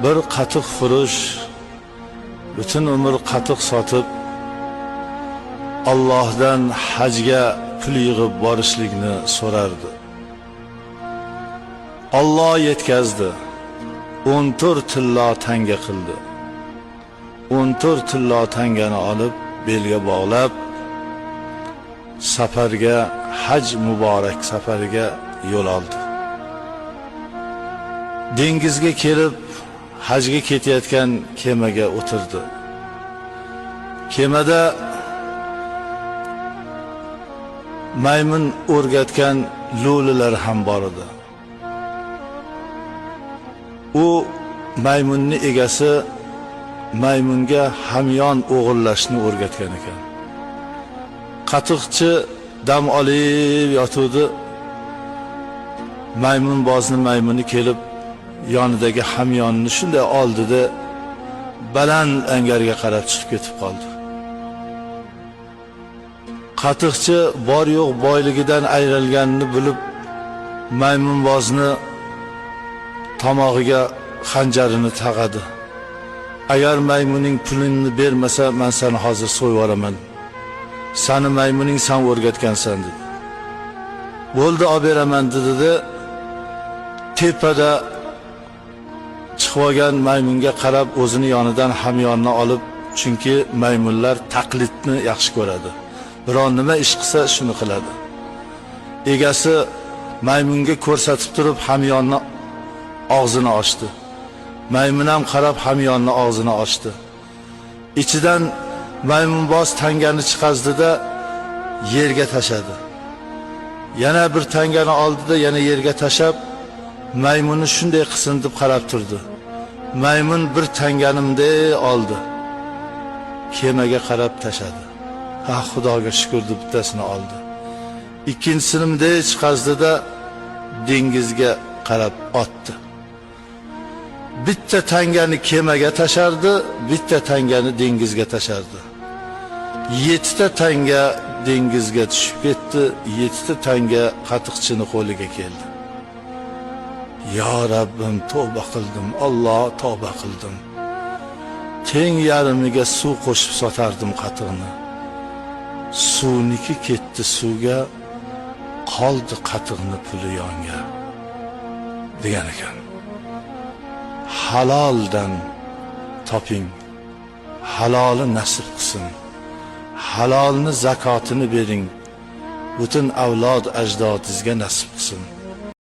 bir qatiq furush bütün umr qatiq sotib Allohdan hajga pul yig'ib borishlikni so'rardi. Alloh yetkazdi. 14 tillo tanga qildi. 14 tillo tangani olib belga bog'lab safarga, haj muborak safariga yo'l oldi. Dengizga kelib hajga ketayotgan kemaga o'tirdi. Kemada maymun o'rgatgan lo'lilar ham bor edi. U maymunning egasi maymunga hamyon o'g'irlashni o'rgatgan ekan. Qatiqchi dam olib yotuvdi. Maymunbozni maymuni kelib yonidagi hamyonni shunday oldida baland angarga qarab chiqib ketib qoldi. Qatiqchi bor yo'q boyligidan ayrilganini bilib maymunbozni tomog'iga xanjarini taqadi. Agar maymuning pulini bermasa, men seni hozir so'yib yuboraman. Seni maymuning sen o'rgatgansan dedi. Bo'ldi, olib beraman dedi. Tepada chiqib olgan maymunga qarab o'zini yonidan hamyonni olib, chunki maymunlar taqlidni yaxshi ko'radi. Biron nima ish qilsa shuni qiladi. Egasi maymunga ko'rsatib turib hamyonni og'zini ochdi. Maymun ham qarab hamyonni og'zini ochdi. Ichidan maymunboz tangani chiqazdida yerga tashadi. Yana bir tangani oldida yana yerga tashab maymuni shunday qilsin deb qarab turdi. Maymun bir tanganimda oldi. Kemaga qarab tashadi. Ha, Xudoga shukr deb bittasini oldi. Ikkinchisini bunday chiqazdida dengizga qarab otdi. Bitta tangani kemaga tashardi, bitta tangani dengizga tashardi. 7 ta tanga dengizga tushib ketdi, 7 ta tanga qatiqchini qo'liga keldi. Ya Rabbim, tavba qildim, Alloh tavba qildim. Teng yarimiga suv qo'shib sotardim qatiqni. Suvniki ketdi suvga, qoldi qatiqni puli yonga degan ekan. Haloldan toping, haloli nasib qilsin. Halolni zakotini bering, butun avlod ajdodingizga nasib qilsin.